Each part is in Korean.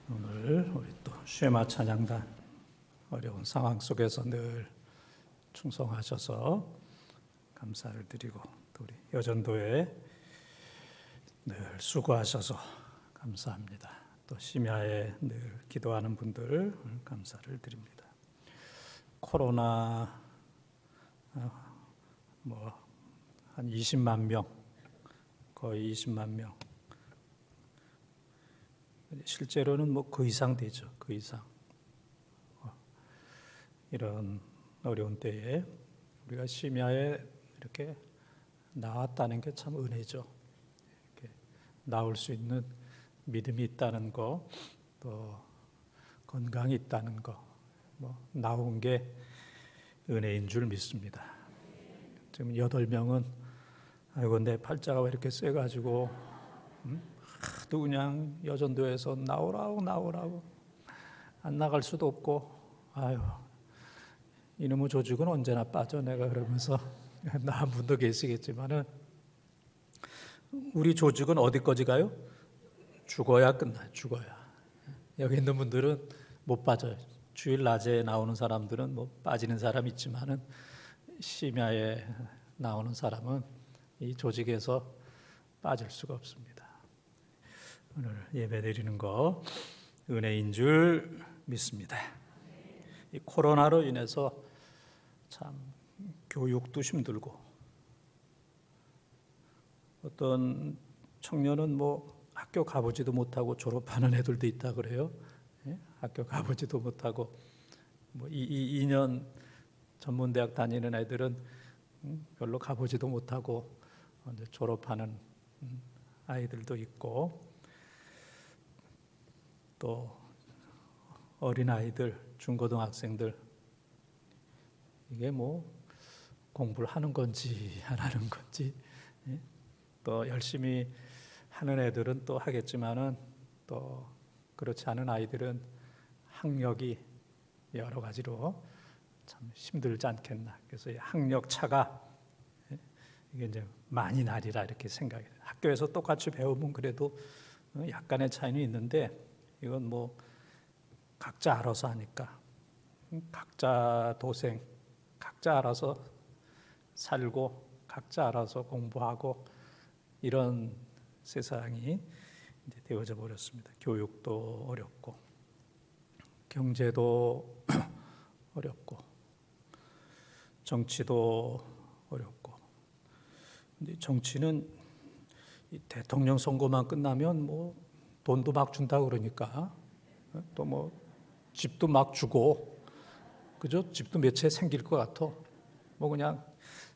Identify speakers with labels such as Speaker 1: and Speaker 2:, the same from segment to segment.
Speaker 1: 오늘 우리 또 쉐마 찬양단 어려운 상황 속에서 늘 충성하셔서 감사를 드리고, 또 우리 여전도에 늘 수고하셔서 감사합니다. 또 심야에 늘 기도하는 분들 감사를 드립니다. 코로나 한 20만 명, 거의 20만 명. 실제로는 그 이상 되죠. 그 이상. 이런 어려운 때에 우리가 심야에 이렇게 나왔다는 게 참 은혜죠. 이렇게 나올 수 있는 믿음이 있다는 거, 또 건강이 있다는 거, 나온 게 은혜인 줄 믿습니다. 지금 8명은 아이고 내 팔자가 왜 이렇게 세가지고 하도 그냥 여전도에서 나오라고 안 나갈 수도 없고, 아유 이놈의 조직은 언제나 빠져 내가 그러면서 나한 분도 계시겠지만은, 우리 조직은 어디까지 가요? 죽어야 끝나요. 죽어야. 여기 있는 분들은 못 빠져요. 주일 낮에 나오는 사람들은 빠지는 사람 있지만은 심야에 나오는 사람은 이 조직에서 빠질 수가 없습니다. 오늘 예배 드리는 거 은혜인 줄 믿습니다. 이 코로나로 인해서 참 교육도 힘들고, 어떤 청년은 학교 가보지도 못하고 졸업하는 애들도 있다 그래요. 예? 학교 가보지도 못하고 2년 전문대학 다니는 애들은 별로 가보지도 못하고 이제 졸업하는 아이들도 있고, 또 어린 아이들, 중고등학생들, 이게 공부를 하는 건지 안 하는 건지, 또 열심히 하는 애들은 또 하겠지만은 또 그렇지 않은 아이들은 학력이 여러 가지로 참 힘들지 않겠나. 그래서 이 학력 차가 이게 이제 많이 나리라 이렇게 생각해요. 학교에서 똑같이 배우면 그래도 약간의 차이는 있는데, 이건 각자 알아서 하니까, 각자 도생, 각자 알아서 살고, 각자 알아서 공부하고, 이런 세상이 이제 되어져 버렸습니다. 교육도 어렵고, 경제도 어렵고, 정치도 어렵고. 근데 정치는 이 대통령 선거만 끝나면 돈도 막 준다고 그러니까, 또 집도 막 주고, 그죠? 집도 몇 채 생길 것 같아. 그냥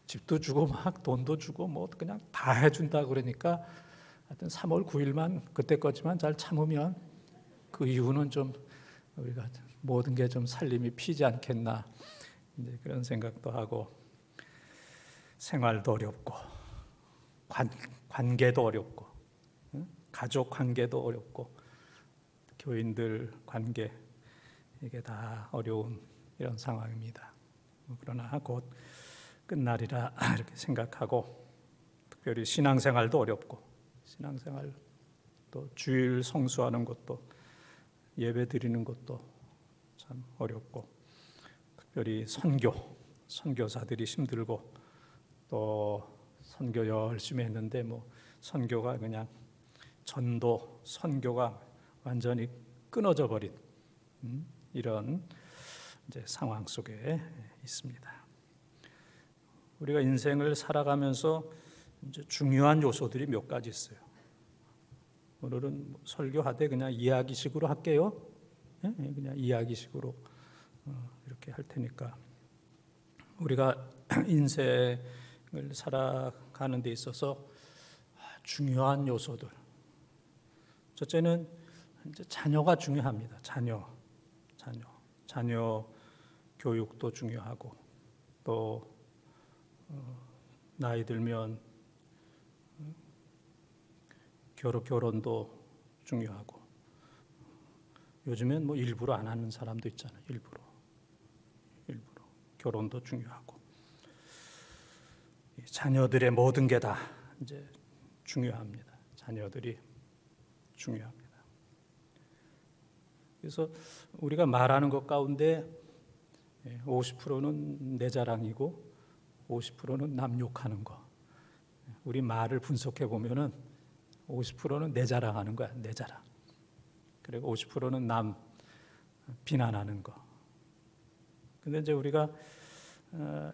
Speaker 1: 집도 주고 막 돈도 주고 그냥 다 해준다 그러니까, 하여튼 3월 9일만 그때까지만 잘 참으면 그 이후는 좀 우리가 모든 게 좀 살림이 피지 않겠나, 이제 그런 생각도 하고, 생활도 어렵고, 관계도 어렵고, 가족 관계도 어렵고, 교인들 관계, 이게 다 어려운 이런 상황입니다. 그러나 곧 끝나리라 이렇게 생각하고, 특별히 신앙생활도 어렵고, 신앙생활 또 주일 성수하는 것도, 예배 드리는 것도 참 어렵고, 특별히 선교사들이 힘들고, 또 선교 열심히 했는데 선교가 그냥 전도, 선교가 완전히 끊어져 버린 이런 이제 상황 속에 있습니다. 우리가 인생을 살아가면서 이제 중요한 요소들이 몇 가지 있어요. 오늘은 설교하되 그냥 이야기식으로 할게요. 그냥 이야기식으로 이렇게 할 테니까, 우리가 인생을 살아가는 데 있어서 중요한 요소들. 첫째는 이제 자녀가 중요합니다. 자녀 교육도 중요하고, 또 나이 들면 결혼도 중요하고, 요즘엔 일부러 안 하는 사람도 있잖아요. 일부러 결혼도 중요하고, 자녀들의 모든 게 다 이제 중요합니다. 자녀들이 중요합니다. 그래서 우리가 말하는 것 가운데 50%는 내 자랑이고 50%는 남 욕하는 거. 우리 말을 분석해 보면은 50%는 내 자랑하는 거야, 내 자랑. 그리고 50%는 남 비난하는 거. 근데 이제 우리가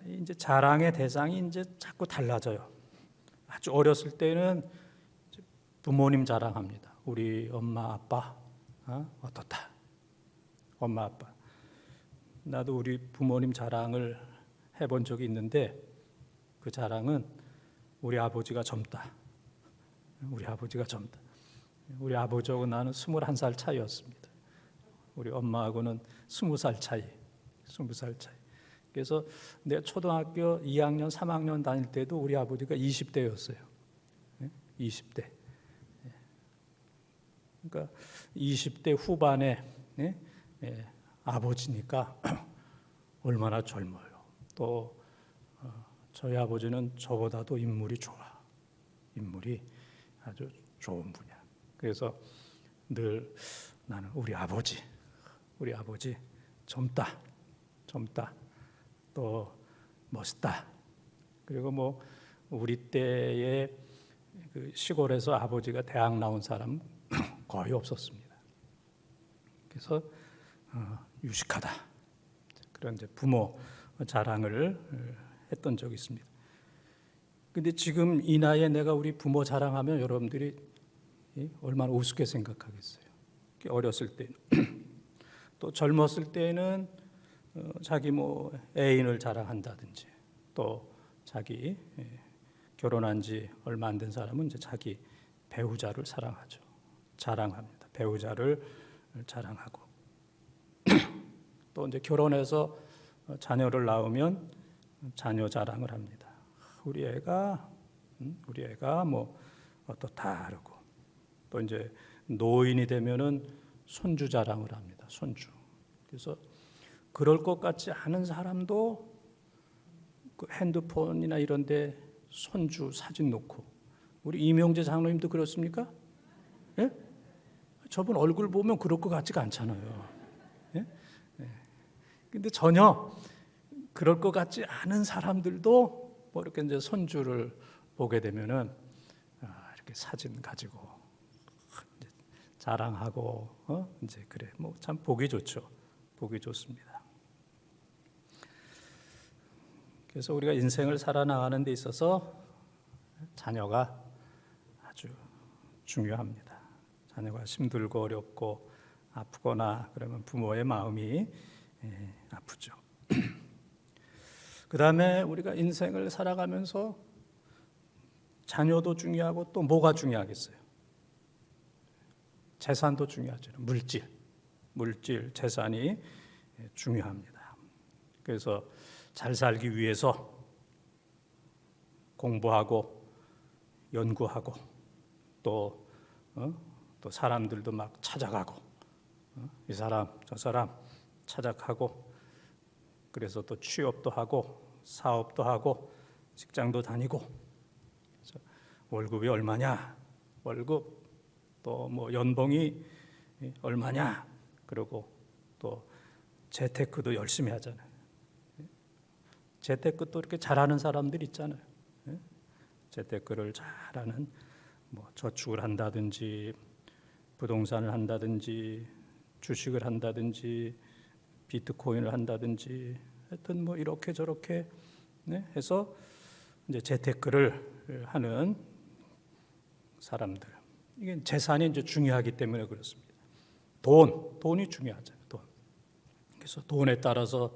Speaker 1: 이제 자랑의 대상이 이제 자꾸 달라져요. 아주 어렸을 때는 부모님 자랑합니다. 우리 엄마 아빠 어떻다. 엄마 아빠. 나도 우리 부모님 자랑을 해본 적이 있는데 그 자랑은 우리 아버지가 젊다. 우리 아버지가 젊다. 우리 아버지하고 나는 21살 차이였습니다. 우리 엄마하고는 20살 차이. 20살 차이. 그래서 내 초등학교 2학년, 3학년 다닐 때도 우리 아버지가 20대였어요. 20대. 그러니까 20대 후반에 아버지니까 얼마나 젊어요. 또 저희 아버지는 저보다도 인물이 좋아. 인물이 아주 좋은 분이야. 그래서 늘 나는 우리 아버지 젊다. 또 멋있다. 그리고 뭐 우리 때에 그 시골에서 아버지가 대학 나온 사람 거의 없었습니다. 그래서 유식하다. 그런 이제 부모 자랑을 했던 적이 있습니다. 근데 지금 이 나이에 내가 우리 부모 자랑하면 여러분들이 얼마나 우습게 생각하겠어요. 어렸을 때, 또 젊었을 때는 자기 뭐 애인을 자랑한다든지, 또 자기 결혼한 지 얼마 안 된 사람은 이제 자기 배우자를 자랑합니다. 배우자를 자랑하고, 또 이제 결혼해서 자녀를 낳으면 자녀 자랑을 합니다. 우리 애가 뭐 어떻다 그러고, 또 이제 노인이 되면은 손주 자랑을 합니다. 손주. 그래서 그럴 것 같지 않은 사람도 그 핸드폰이나 이런데 손주 사진 놓고, 우리 이명재 장로님도 그렇습니까? 예? 저분 얼굴 보면 그럴 것 같지가 않잖아요. 예? 예. 근데 전혀 그럴 것 같지 않은 사람들도 뭐 이렇게 이제 손주를 보게 되면은 이렇게 사진 가지고 이제 자랑하고 이제 그래 뭐 참 보기 좋죠. 보기 좋습니다. 그래서 우리가 인생을 살아나가는 데 있어서 자녀가 아주 중요합니다. 자녀가 힘들고 어렵고 아프거나 그러면 부모의 마음이 아프죠. 그 다음에 우리가 인생을 살아가면서 자녀도 중요하고 또 뭐가 중요하겠어요? 재산도 중요하죠. 물질, 재산이 중요합니다. 그래서 잘 살기 위해서 공부하고 연구하고 또 사람들도 막 찾아가고 이 사람 저 사람 찾아가고, 그래서 또 취업도 하고 사업도 하고 직장도 다니고, 월급이 얼마냐, 월급 또 뭐 연봉이 얼마냐, 그리고 또 재테크도 열심히 하잖아요. 재테크 또 이렇게 잘하는 사람들 있잖아요. 재테크를 잘하는, 뭐 저축을 한다든지 부동산을 한다든지 주식을 한다든지 비트코인을 한다든지 하여튼 뭐 이렇게 저렇게 해서 이제 재테크를 하는 사람들, 이게 재산이 이제 중요하기 때문에 그렇습니다. 돈이 중요하잖아요. 돈. 그래서 돈에 따라서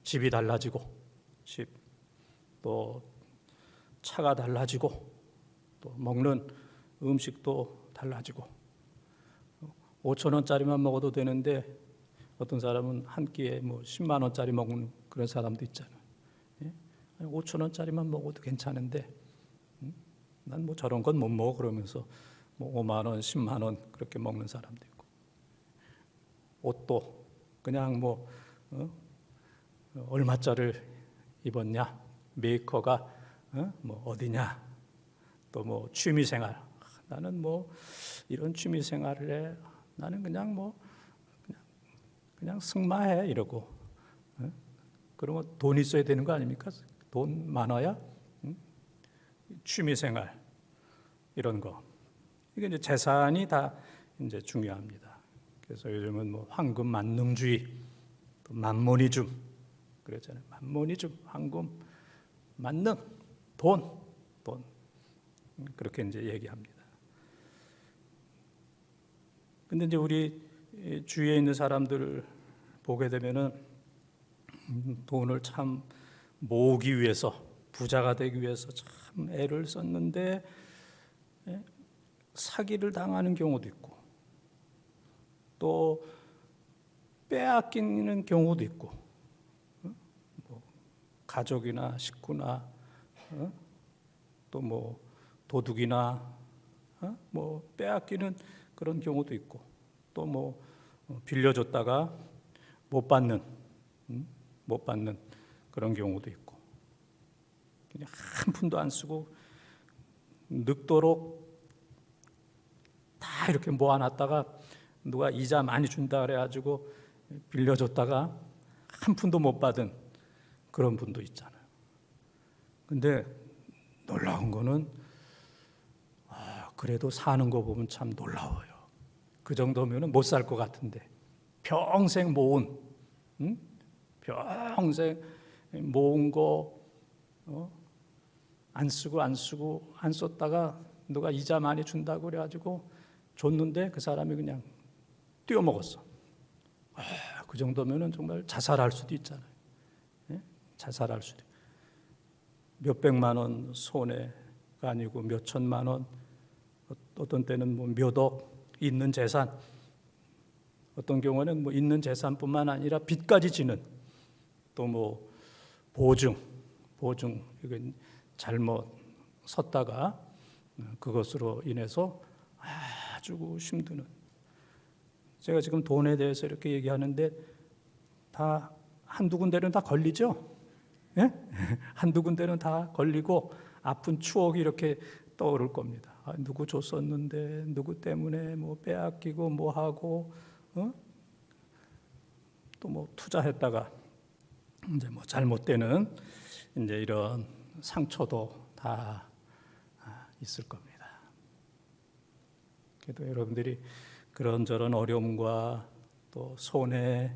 Speaker 1: 집이 달라지고, 또 차가 달라지고, 또 먹는 음식도 달라지고, 5천 원짜리만 먹어도 되는데 어떤 사람은 한 끼에 뭐 10만 원짜리 먹는 그런 사람도 있잖아요. 5천 원짜리만 먹어도 괜찮은데 난 뭐 저런 건 못 먹어 그러면서 뭐 5만 원, 10만 원 그렇게 먹는 사람도 있고, 옷도 그냥 뭐 얼마짜리를 입었냐, 메이커가 뭐 어디냐, 또 뭐 취미생활, 나는 뭐 이런 취미생활에 나는 그냥 뭐 그냥 그냥 승마해 이러고. 그러면 돈 있어야 되는 거 아닙니까? 돈 많아야 취미생활 이런 거. 이게 이제 재산이 다 이제 중요합니다. 그래서 요즘은 뭐 황금 만능주의, 또 만모니즘 그랬잖아요. 만모니즘, 황금, 만능, 돈 그렇게 이제 얘기합니다. 근데 이제 우리 주위에 있는 사람들 보게 되면은 돈을 참 모으기 위해서, 부자가 되기 위해서 참 애를 썼는데 사기를 당하는 경우도 있고, 또 빼앗기는 경우도 있고, 뭐 가족이나 식구나, 또 뭐 도둑이나 뭐 빼앗기는 그런 경우도 있고, 또 뭐 빌려줬다가 못 받는 그런 경우도 있고, 그냥 한 푼도 안 쓰고 늙도록 다 이렇게 모아놨다가 누가 이자 많이 준다 그래가지고 빌려줬다가 한 푼도 못 받은 그런 분도 있잖아요. 근데 놀라운 거는 그래도 사는 거 보면 참 놀라워요. 그 정도면 못 살 것 같은데 평생 모은, 평생 모은 거 안 쓰고 안 썼다가 누가 이자 많이 준다고 그래가지고 줬는데 그 사람이 그냥 띄어먹었어. 그 정도면은 정말 자살할 수도 있잖아요. 자살할 수도. 몇백만 원 손해가 아니고 몇 천만 원, 어떤 때는 뭐 몇억 있는 재산, 어떤 경우는 뭐 있는 재산뿐만 아니라 빚까지 지는, 또 뭐 보증 이건 잘못 섰다가 그것으로 인해서 아주 힘드는. 제가 지금 돈에 대해서 이렇게 얘기하는데 다 한두 군데는 다 걸리죠. 예? 한두 군데는 다 걸리고 아픈 추억이 이렇게 떠오를 겁니다. 누구 줬었는데 누구 때문에 뭐 빼앗기고 뭐 하고 또 뭐 투자했다가 이제 뭐 잘못되는 이제 이런 상처도 다 있을 겁니다. 그래도 여러분들이 그런저런 어려움과 또 손해를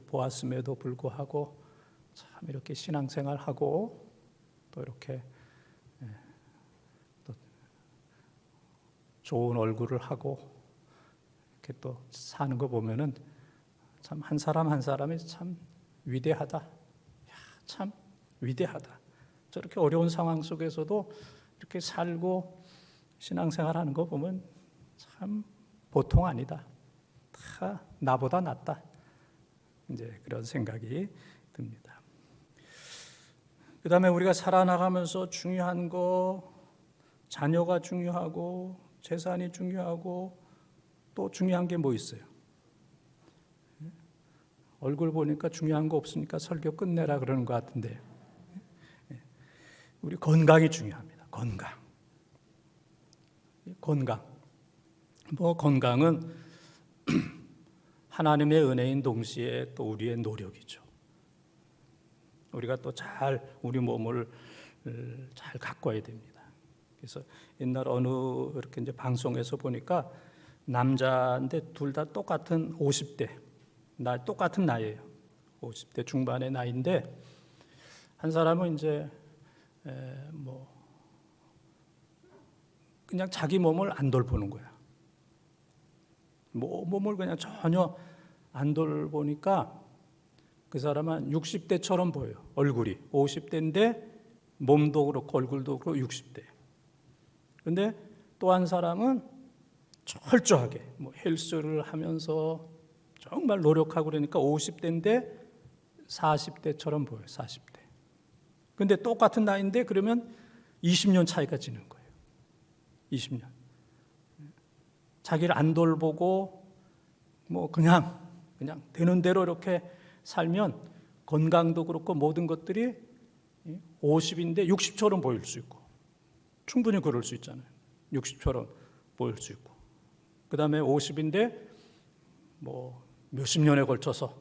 Speaker 1: 보았음에도 불구하고 참 이렇게 신앙생활하고 또 이렇게 또 좋은 얼굴을 하고 이렇게 또 사는 거 보면은 참 한 사람 한 사람이 참 위대하다. 참 위대하다. 저렇게 어려운 상황 속에서도 이렇게 살고 신앙생활하는 거 보면 참 보통 아니다. 다 나보다 낫다. 이제 그런 생각이 듭니다. 그다음에 우리가 살아나가면서 중요한 거, 자녀가 중요하고 재산이 중요하고 또 중요한 게 뭐 있어요? 얼굴 보니까 중요한 거 없으니까 설교 끝내라 그러는 것 같은데, 우리 건강이 중요합니다. 건강. 뭐 건강은 하나님의 은혜인 동시에 또 우리의 노력이죠. 우리가 또 잘 우리 몸을 잘 가꿔야 됩니다. 그래서 옛날 어느 이렇게 이제 방송에서 보니까 남자인데 둘 다 똑같은 50대, 똑같은 나이예요. 50대 중반의 나이인데 한 사람은 이제 뭐 그냥 자기 몸을 안 돌보는 거야. 몸을 그냥 전혀 안 돌보니까 그 사람은 60대처럼 보여요. 얼굴이 50대인데 몸도 그렇고 얼굴도 그렇고 60대. 그런데 또 한 사람은 철저하게 뭐 헬스를 하면서 정말 노력하고 그러니까 50대인데 40대처럼 보여요. 40대. 그런데 똑같은 나이인데 그러면 20년 차이가 지는 거예요. 20년. 자기를 안 돌보고 뭐 그냥 되는 대로 이렇게 살면 건강도 그렇고 모든 것들이 50인데 60처럼 보일 수 있고, 충분히 그럴 수 있잖아요. 60처럼 보일 수 있고, 그 다음에 50인데 뭐 몇십 년에 걸쳐서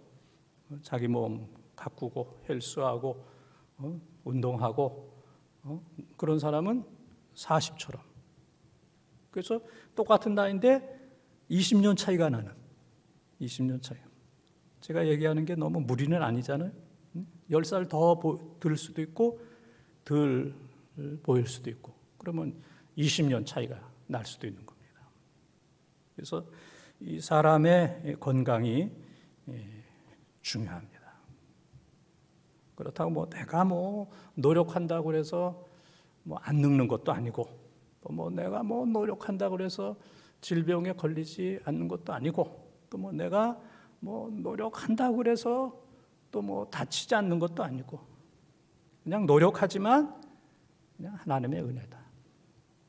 Speaker 1: 자기 몸 가꾸고 헬스하고 운동하고 그런 사람은 40처럼. 그래서 똑같은 나이인데 20년 차이가 나는 20년 차이. 제가 얘기하는 게 너무 무리는 아니잖아요. 10살 더 들 수도 있고 덜 보일 수도 있고 그러면 20년 차이가 날 수도 있는 겁니다. 그래서 이 사람의 건강이 중요합니다. 그렇다고 뭐 내가 뭐 노력한다고 해서 뭐 안 늙는 것도 아니고 또 뭐 내가 뭐 노력한다고 해서 질병에 걸리지 않는 것도 아니고 또 뭐 내가 뭐 노력한다고 해서 또 뭐 다치지 않는 것도 아니고 그냥 노력하지만 그냥 하나님의 은혜다.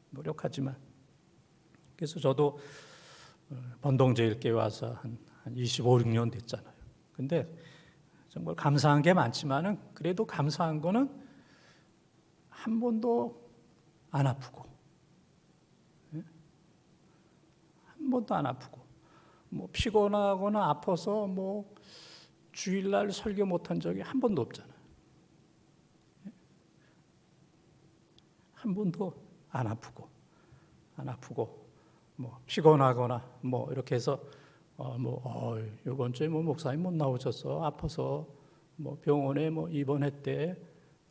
Speaker 1: 노력하지만. 그래서 저도 번동제일교회 와서 한 25, 6년 됐잖아요. 근데 정말 감사한 게 많지만은 그래도 감사한 거는 한 번도 안 아프고, 한 번도 안 아프고, 뭐 피곤하거나 아파서 뭐 주일날 설교 못한 적이 한 번도 없잖아요. 한 번도 안 아프고, 뭐 피곤하거나 뭐 이렇게 해서 이번 주에 뭐 목사님 못 나오셔서 아파서 뭐 병원에 뭐 입원했대,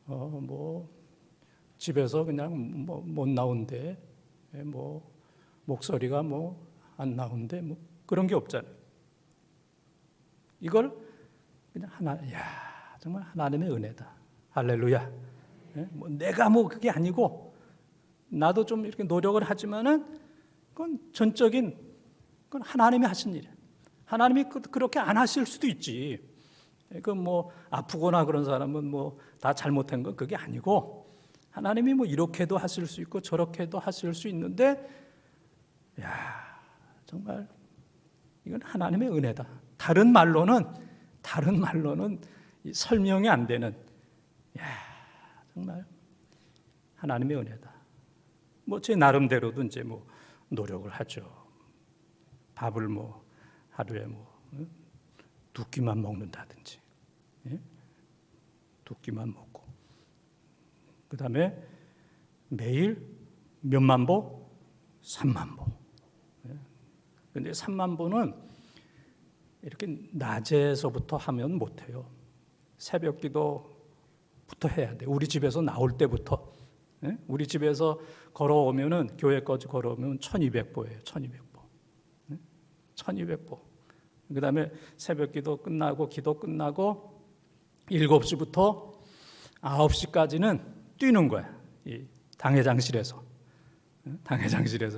Speaker 1: 뭐 집에서 그냥 뭐 못 나온대, 뭐 목소리가 뭐 안 나온대, 뭐 그런 게 없잖아요. 이걸 그냥 정말 하나님의 은혜다. 할렐루야. 뭐 내가 뭐 그게 아니고 나도 좀 이렇게 노력을 하지만은 그건 전적인 그건 하나님이 하신 일이야. 하나님이 그렇게 안 하실 수도 있지. 그 뭐 아프거나 그런 사람은 뭐 다 잘못한 건 그게 아니고 하나님이 뭐 이렇게도 하실 수 있고 저렇게도 하실 수 있는데 정말 이건 하나님의 은혜다. 다른 말로는 설명이 안 되는 정말 하나님의 은혜다. 뭐 제 나름대로도 이제 뭐 노력을 하죠. 밥을 뭐 하루에 뭐 두 끼만 먹는다든지, 두 끼만 먹고, 그 다음에 매일 몇만 보? 3만 보. 근데 3만 보는 이렇게 낮에서부터 하면 못해요. 새벽 기도부터 해야 돼. 우리 집에서 나올 때부터. 우리 집에서 걸어오면은 교회까지 걸어오면 1200보예요. 1200보. 1200보. 그 다음에 새벽 기도 끝나고 7시부터 9시까지는 뛰는 거야. 이 당회장실에서.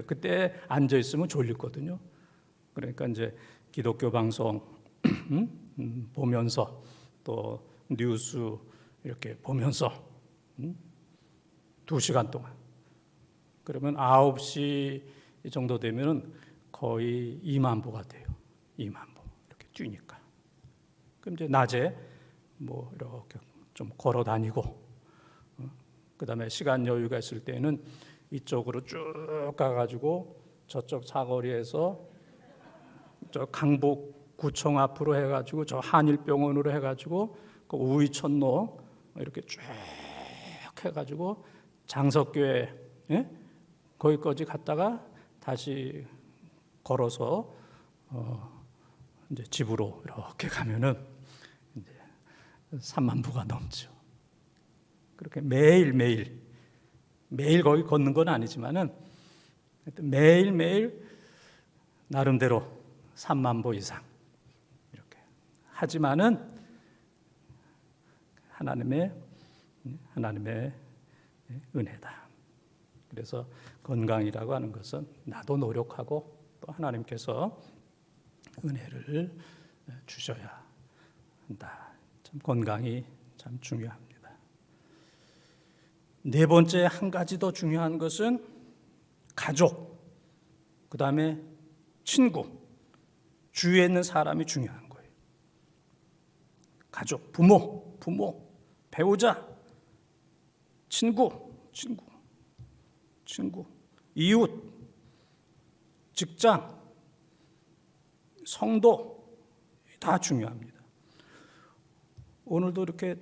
Speaker 1: 그때 앉아 있으면 졸리거든요. 그러니까 이제 기독교 방송 보면서 또 뉴스 이렇게 보면서 2시간 동안. 그러면 9시 정도 되면은 거의 2만 보가 돼요. 2만 보. 이렇게 뛰니까. 그럼 이제 낮에 뭐 이렇게 좀 걸어 다니고, 그다음에 시간 여유가 있을 때는 이쪽으로 쭉 가가지고 저쪽 사거리에서 저 강북구청 앞으로 해가지고 저 한일병원으로 해가지고 그 우이천로 이렇게 쭉 해가지고 장석교회 거기까지 갔다가 다시 걸어서 이제 집으로 이렇게 가면은 이제 3만 보가 넘죠. 그렇게 매일 거기 걷는 건 아니지만은 매일 나름대로 3만 보 이상 이렇게 하지만은 하나님의 은혜다. 그래서 건강이라고 하는 것은 나도 노력하고 또 하나님께서 은혜를 주셔야 한다. 참 건강이 참 중요합니다. 네 번째 한 가지 더 중요한 것은 가족, 그 다음에 친구, 주위에 있는 사람이 중요한 거예요. 가족, 부모, 배우자, 친구, 이웃, 직장, 성도, 다 중요합니다. 오늘도 이렇게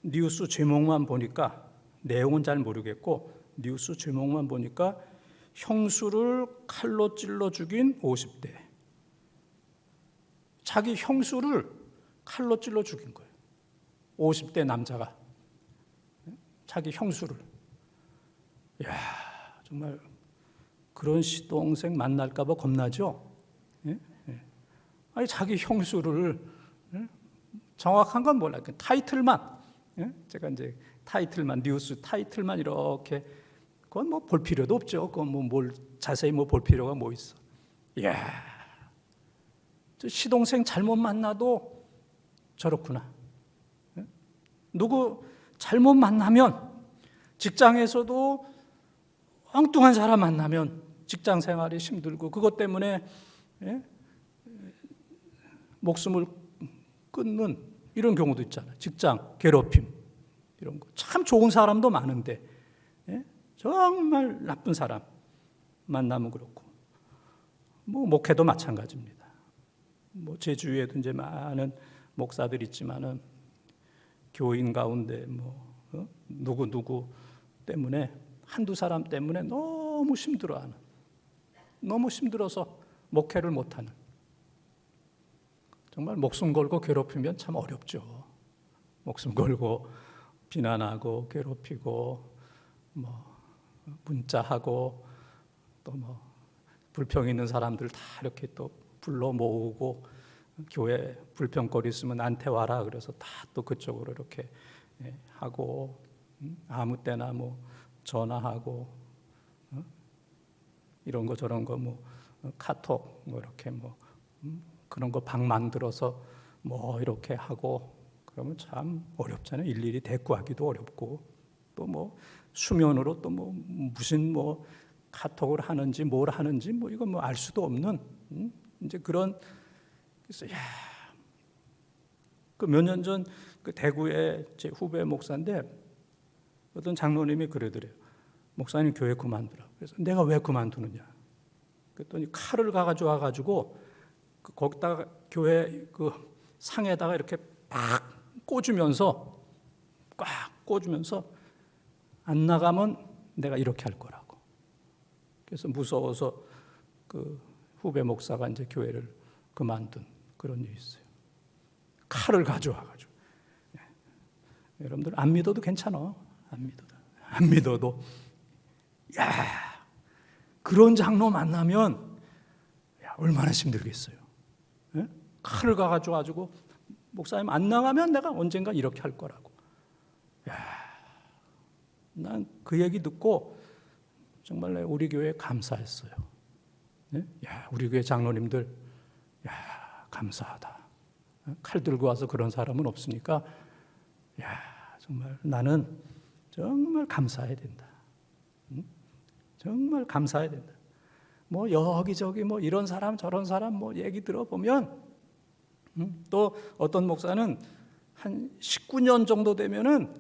Speaker 1: 뉴스 제목만 보니까 내용은 잘 모르겠고 뉴스 제목만 보니까 형수를 칼로 찔러 죽인 50대. 자기 형수를 칼로 찔러 죽인 거예요. 50대 남자가 자기 형수를. 이야, 정말 그런 시동생 만날까 봐 겁나죠? 예? 예. 아니 자기 형수를, 예? 정확한 건 몰라요. 타이틀만, 예? 제가 이제 타이틀만, 뉴스 타이틀만 이렇게, 그건 뭐 볼 필요도 없죠. 그건 뭐 뭘 자세히 뭐 볼 필요가 뭐 있어. 이야, 저 시동생 잘못 만나도 저렇구나. 예? 누구 잘못 만나면, 직장에서도 엉뚱한 사람 만나면 직장 생활이 힘들고 그것 때문에, 예? 목숨을 끊는 이런 경우도 있잖아요. 직장 괴롭힘 이런 거. 참 좋은 사람도 많은데, 예? 정말 나쁜 사람 만나면 그렇고, 뭐 목회도 마찬가지입니다. 뭐 제 주위에도 이제 많은 목사들 있지만은 교인 가운데 뭐 누구 때문에, 한두 사람 때문에 너무 힘들어하는, 너무 힘들어서 목회를 못하는, 정말 목숨 걸고 괴롭히면 참 어렵죠. 목숨 걸고 비난하고 괴롭히고 뭐 문자하고 또 뭐 불평 있는 사람들 다 이렇게 또 불러 모으고, 교회 불평거리 있으면 나한테 와라 그래서 다 또 그쪽으로 이렇게 하고, 아무 때나 뭐 전화하고, 이런 거 저런 거 뭐 카톡 뭐 이렇게 뭐 그런 거 방 만들어서 뭐 이렇게 하고, 그러면 참 어렵잖아요. 일일이 대꾸하기도 어렵고, 또 뭐 수면으로 또 뭐 무슨 뭐 카톡을 하는지 뭘 하는지 뭐 이거 뭐 알 수도 없는, 이제 그런. 그래서 야, 그 몇 년 전 그 대구의 제 후배 목사인데 어떤 장로님이 그러더래요. 목사님 교회 그만두라. 그래서 내가 왜 그만두느냐. 그랬더니 칼을 가가지고 와가지고 거기다가 교회 그 상에다가 이렇게 팍 꽂으면서, 꽉 꽂으면서 안 나가면 내가 이렇게 할 거라고. 그래서 무서워서 그 후배 목사가 이제 교회를 그만둔 그런 일이 있어요. 칼을 가져와가지고. 네. 여러분들 안 믿어도 괜찮아. 안 믿어도. 야, 그런 장로 만나면 야, 얼마나 힘들겠어요. 네? 칼을 가가지고 목사님 안 나가면 내가 언젠가 이렇게 할 거라고. 야, 난 그 얘기 듣고 정말 우리 교회에 감사했어요. 네? 야, 우리 교회 장로님들, 야, 감사하다. 칼 들고 와서 그런 사람은 없으니까, 야, 정말 나는 정말 감사해야 된다. 정말 감사해야 된다. 뭐 여기저기 뭐 이런 사람 저런 사람 뭐 얘기 들어보면, 또 어떤 목사는 한 19년 정도 되면은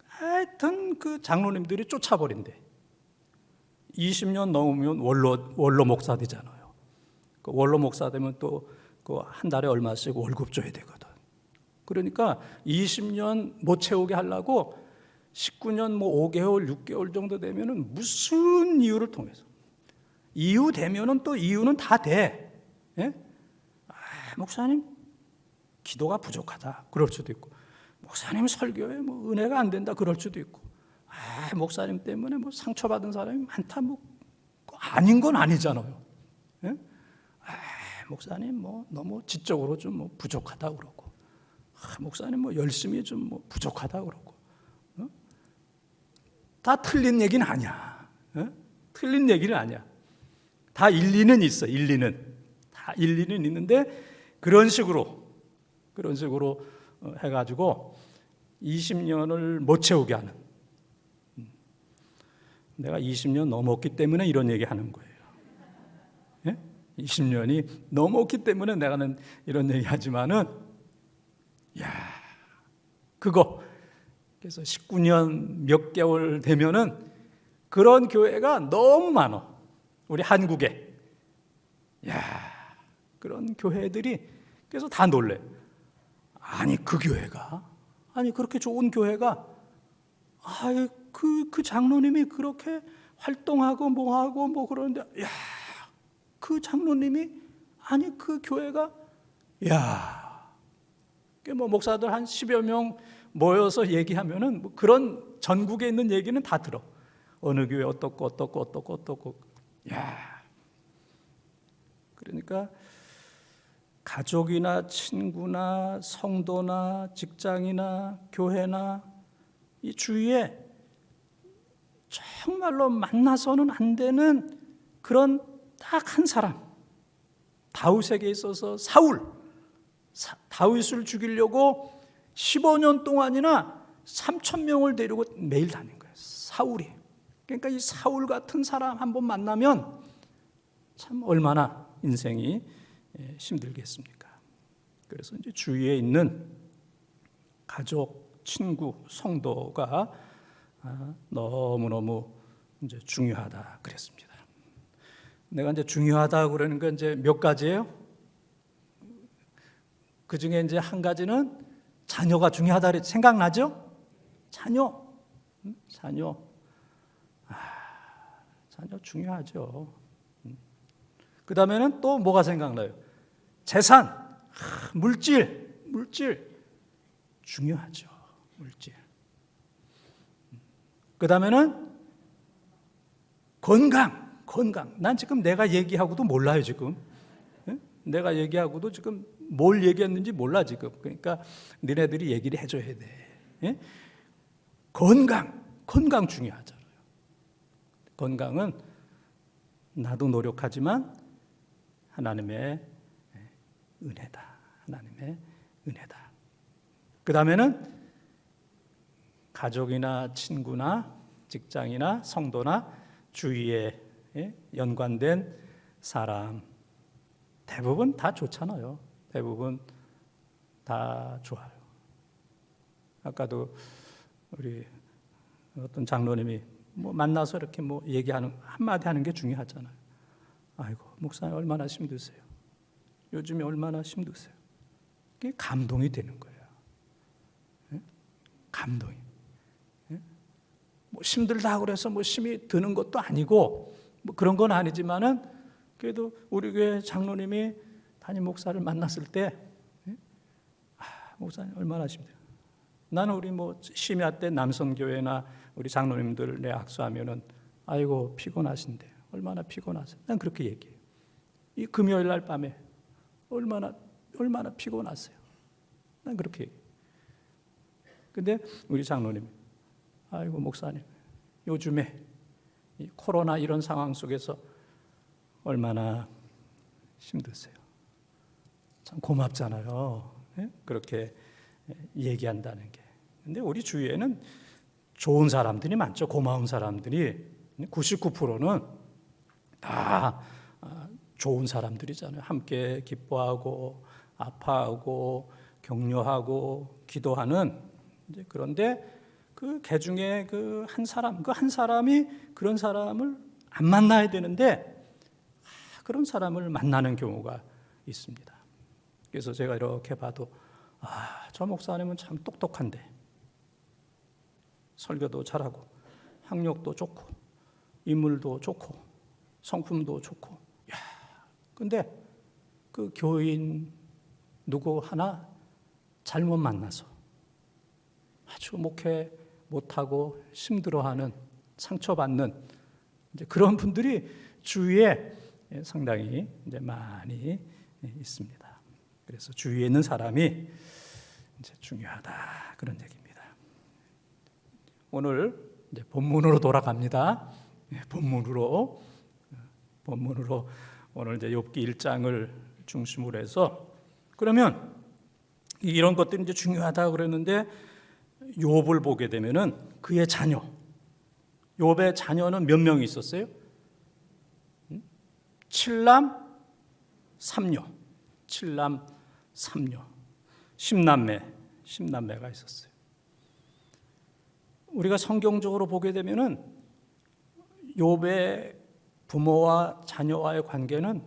Speaker 1: 하여튼 그 장로님들이 쫓아버린대. 20년 넘으면 원로 목사 되잖아요. 그 원로 목사 되면 또 그 한 달에 얼마씩 월급 줘야 되거든. 그러니까 20년 못 채우게 하려고 19년 뭐 5개월, 6개월 정도 되면은 무슨 이유를 통해서, 이유 되면은 또 이유는 다 돼. 예? 아, 목사님 기도가 부족하다. 그럴 수도 있고, 목사님 설교에 뭐 은혜가 안 된다. 그럴 수도 있고, 아, 목사님 때문에 뭐 상처받은 사람이 많다. 뭐 아닌 건 아니잖아요. 예? 아, 목사님 뭐 너무 지적으로 좀 뭐 부족하다 그러고, 아, 목사님 뭐 열심히 좀 뭐 부족하다 그러고, 다 틀린 얘기는 아니야. 틀린 얘기는 아니야. 다 일리는 있어. 다 일리는 있는데 그런 식으로 해가지고 20년을 못 채우게 하는. 내가 20년 넘었기 때문에 이런 얘기 하는 거예요. 예? 20년이 넘었기 때문에 내가는 이런 얘기 하지만은, 야, 그거. 그래서 19년 몇 개월 되면은 그런 교회가 너무 많아. 우리 한국에. 야, 그런 교회들이 그래서 다 놀래. 아니 그 교회가, 아니 그렇게 좋은 교회가, 아이 그 장로님이 그렇게 활동하고 뭐하고 뭐 그러는데, 야, 그 장로님이, 아니 그 교회가, 야, 뭐 목사들 한 10여 명 모여서 얘기하면은 뭐 그런 전국에 있는 얘기는 다 들어. 어느 교회 어떻고 어떻고 어떻고 어떻고. 야, 그러니까 가족이나 친구나 성도나 직장이나 교회나 이 주위에 정말로 만나서는 안 되는 그런 딱 한 사람, 다윗에게 있어서 다윗을 죽이려고 15년 동안이나 3,000명을 데리고 매일 다닌 거예요, 사울이. 그러니까 이 사울 같은 사람 한번 만나면 참 얼마나 인생이 힘들겠습니까? 그래서 이제 주위에 있는 가족, 친구, 성도가 너무너무 이제 중요하다 그랬습니다. 내가 이제 중요하다 그러는 건 이제 몇 가지예요? 그 중에 이제 한 가지는 자녀가 중요하다. 생각나죠? 자녀. 자녀 중요하죠. 그 다음에는 또 뭐가 생각나요? 재산, 물질 중요하죠. 물질. 그 다음에는 건강. 난 지금 내가 얘기하고도 몰라요, 지금. 내가 얘기하고도 지금 뭘 얘기했는지 몰라, 지금. 그러니까 너네들이 얘기를 해줘야 돼. 건강 중요하잖아요. 건강은 나도 노력하지만 하나님의 은혜다. 하나님의 은혜다. 그 다음에는 가족이나 친구나 직장이나 성도나 주위에 연관된 사람, 대부분 다 좋잖아요. 대부분 다 좋아요. 아까도 우리 어떤 장로님이 뭐 만나서 이렇게 뭐 얘기하는 한마디 하는 게 중요하잖아요. 아이고 목사님 얼마나 힘드세요. 요즘에 얼마나 힘드세요. 그게 감동이 되는 거예요. 감동이. 뭐 힘들다 그래서 뭐 힘이 드는 것도 아니고 뭐 그런 건 아니지만은 그래도 우리 교회 장로님이 담임 목사를 만났을 때, 목사님 얼마나 힘들어요. 나는 우리 뭐 심야 때 남성교회나 우리 장로님들 내 악수하면은 아이고 피곤하신데 얼마나 피곤하세요. 난 그렇게 얘기해요. 이 금요일 날 밤에 얼마나 피곤하세요. 난 그렇게 얘기해요. 근데 우리 장로님, 아이고 목사님 요즘에 이 코로나 이런 상황 속에서 얼마나 힘드세요. 참 고맙잖아요. 그렇게 얘기한다는 게. 근데 우리 주위에는 좋은 사람들이 많죠. 고마운 사람들이 99%는 다 좋은 사람들이잖아요. 함께 기뻐하고 아파하고 격려하고 기도하는. 그런데 그 개 중에 그 한 사람이 그런 사람을 안 만나야 되는데 그런 사람을 만나는 경우가 있습니다. 그래서 제가 이렇게 봐도 저 목사님은 참 똑똑한데 설교도 잘하고 학력도 좋고 인물도 좋고 성품도 좋고, 근데 그 교인 누구 하나 잘못 만나서 아주 목회 못하고 힘들어하는, 상처받는 이제 그런 분들이 주위에 상당히 이제 많이 있습니다. 그래서 주위에 있는 사람이 이제 중요하다 그런 얘기입니다. 오늘 이제 본문으로 돌아갑니다. 본문으로 오늘 이제 욥기 1장을 중심으로 해서, 그러면 이런 것들이 이제 중요하다 그랬는데 욥을 보게 되면은 그의 자녀, 욥의 자녀는 몇 명이 있었어요? 7남 3녀, 7남 3녀, 10남매가 있었어요. 우리가 성경적으로 보게 되면은 욥의 부모와 자녀와의 관계는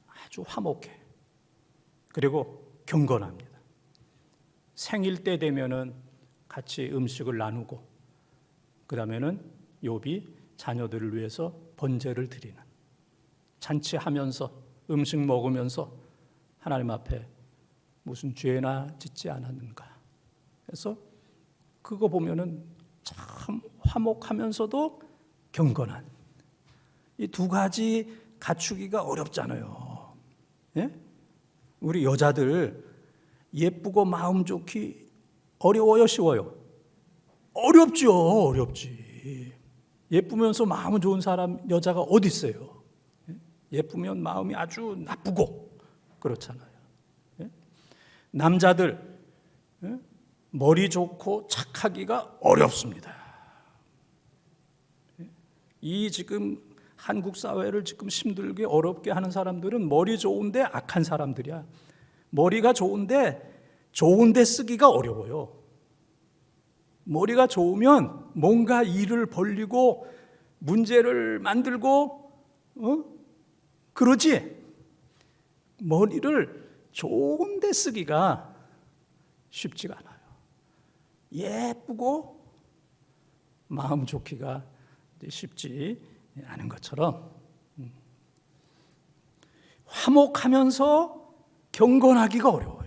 Speaker 1: 아주 화목해. 그리고 경건합니다. 생일 때 되면은 같이 음식을 나누고, 그 다음에는 욥이 자녀들을 위해서 번제를 드리는, 잔치하면서 음식 먹으면서 하나님 앞에 무슨 죄나 짓지 않았는가. 그래서 그거 보면은 참 화목하면서도 경건한, 이 두 가지 갖추기가 어렵잖아요. 예? 우리 여자들 예쁘고 마음 좋기 어려워요, 쉬워요? 어렵죠, 어렵지. 예쁘면서 마음 좋은 사람, 여자가 어디 있어요? 예쁘면 마음이 아주 나쁘고 그렇잖아요. 남자들 머리 좋고 착하기가 어렵습니다. 이 지금 한국 사회를 지금 힘들게 어렵게 하는 사람들은 머리 좋은데 악한 사람들이야. 머리가 좋은데 쓰기가 어려워요. 머리가 좋으면 뭔가 일을 벌리고 문제를 만들고 그러지. 머리를 좋은데 쓰기가 쉽지가 않아요. 예쁘고 마음 좋기가 쉽지 않은 것처럼 화목하면서 경건하기가 어려워요.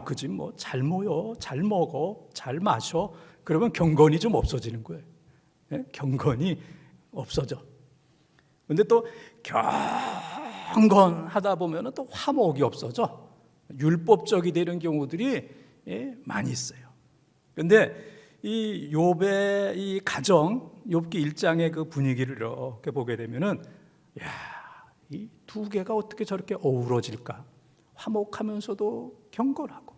Speaker 1: 그 집 뭐 잘 모여, 잘 먹어, 잘 마셔. 그러면 경건이 좀 없어지는 거예요. 경건이 없어져. 근데 또 경건하다 보면 또 화목이 없어져. 율법적이 되는 경우들이 많이 있어요. 근데 이 욥의 이 가정, 욥기 1장의 그 분위기를 이렇게 보게 되면은, 이 두 개가 어떻게 저렇게 어우러질까? 화목하면서도 경건하고,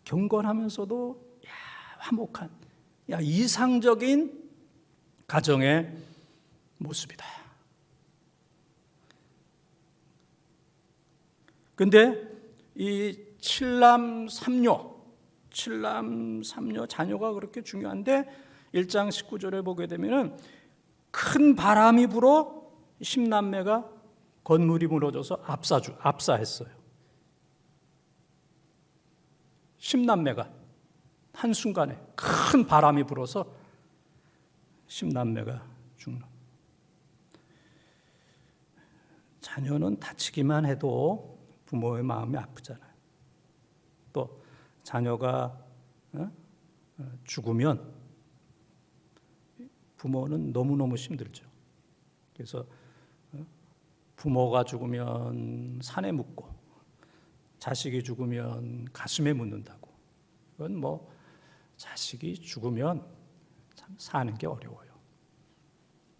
Speaker 1: 경건하면서도 화목한, 이상적인 가정의 모습이다. 근데 이 칠남 삼녀 자녀가 그렇게 중요한데 1장 19절에 보게 되면은 큰 바람이 불어 10남매가 건물이 무너져서 압사했어요. 10남매가 한순간에 큰 바람이 불어서 10남매가 죽는. 자녀는 다치기만 해도 부모의 마음이 아프잖아요. 또 자녀가 죽으면 부모는 너무너무 힘들죠. 그래서 부모가 죽으면 산에 묻고 자식이 죽으면 가슴에 묻는다고. 이건 뭐 자식이 죽으면 참 사는 게 어려워요.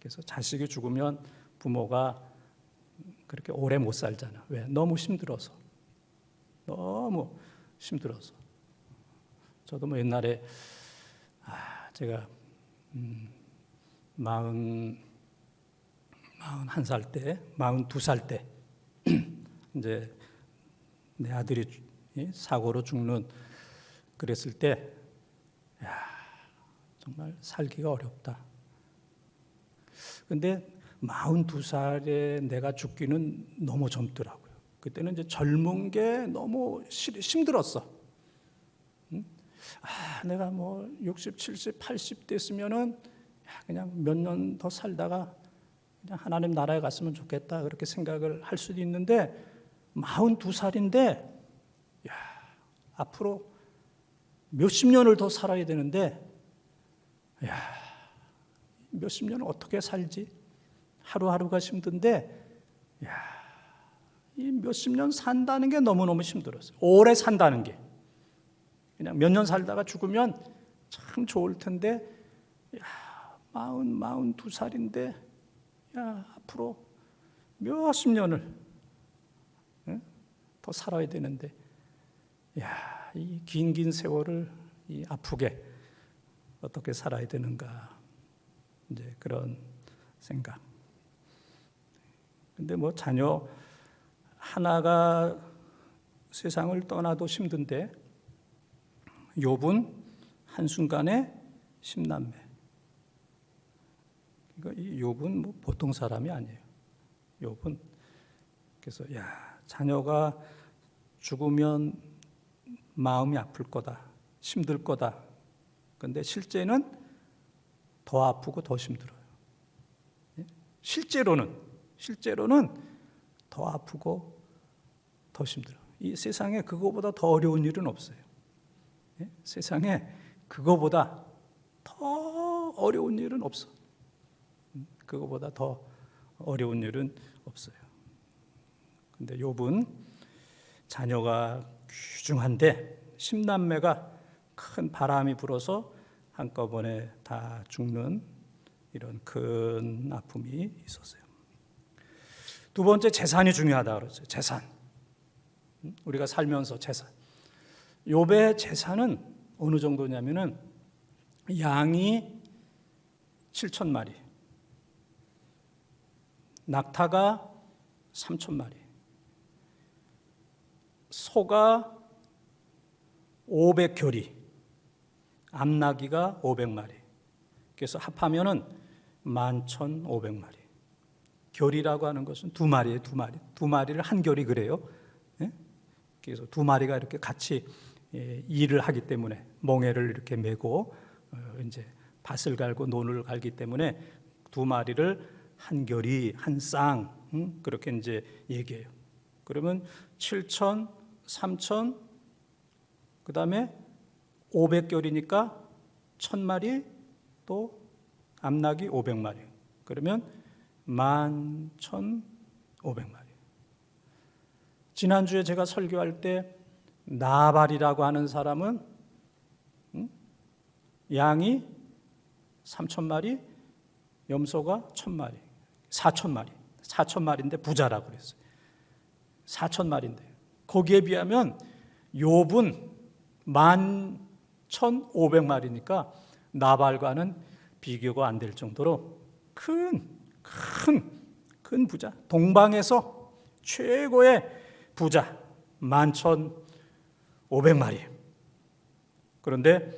Speaker 1: 그래서 자식이 죽으면 부모가 그렇게 오래 못 살잖아. 왜? 너무 힘들어서. 저도 뭐 옛날에 제가 41살 때, 42살 때 이제 내 아들이 사고로 죽는 그랬을 때 정말 살기가 어렵다. 근데 42살에 내가 죽기는 너무 젊더라고요. 그때는 이제 젊은 게 너무 힘들었어. 내가 뭐 60, 70, 80 됐으면은 그냥 몇 년 더 살다가 그냥 하나님 나라에 갔으면 좋겠다 그렇게 생각을 할 수도 있는데 42살인데 앞으로 몇십 년을 더 살아야 되는데 몇십 년을 어떻게 살지? 하루하루가 힘든데 이 몇십 년 산다는 게 너무너무 힘들었어요. 오래 산다는 게. 그냥 몇 년 살다가 죽으면 참 좋을 텐데 42살인데 앞으로 몇십 년을 더 살아야 되는데 이 긴 세월을 아프게 어떻게 살아야 되는가, 이제 그런 생각. 근데 뭐 자녀 하나가 세상을 떠나도 힘든데 욥은 한순간에 10남매. 그러니까 이 욥은 뭐 보통 사람이 아니에요. 욥은 그래서 자녀가 죽으면 마음이 아플 거다, 힘들 거다. 그런데 실제는 더 아프고 더 힘들어요. 실제로는 더 아프고 더 힘들어요. 이 세상에 그거보다 더 어려운 일은 없어요. 세상에 그거보다 더 어려운 일은 없어. 그거보다 더 어려운 일은 없어요. 근데 욥은 자녀가 귀중한데 10남매가 큰 바람이 불어서 한꺼번에 다 죽는 이런 큰 아픔이 있었어요. 두 번째, 재산이 중요하다고 그랬어요. 재산. 우리가 살면서 재산. 욥의 재산은 어느 정도냐면은 양이 7,000마리, 낙타가 3,000마리, 소가 500겨리, 암나귀가 500마리. 그래서 합하면은 11,500마리. 겨리라고 하는 것은 두 마리예요, 두 마리. 두 마리를 한 겨리 그래요. 그래서 두 마리가 이렇게 같이 일을 하기 때문에 멍에를 이렇게 메고 이제 밭을 갈고 논을 갈기 때문에 두 마리를 한 겨리, 한 쌍, 그렇게 이제 얘기해요. 그러면 7,000, 3,000, 그 다음에 500겨리니까 1,000마리, 또 암나귀 500마리. 그러면 11,500마리. 지난주에 제가 설교할 때 나발이라고 하는 사람은 양이 3,000마리, 염소가 1,000마리, 4,000마리. 4,000마리인데 부자라고 그랬어요. 4,000마리인데 거기에 비하면 욥은 11,500마리니까 나발과는 비교가 안 될 정도로 큰 부자, 동방에서 최고의 부자, 11,500마리. 그런데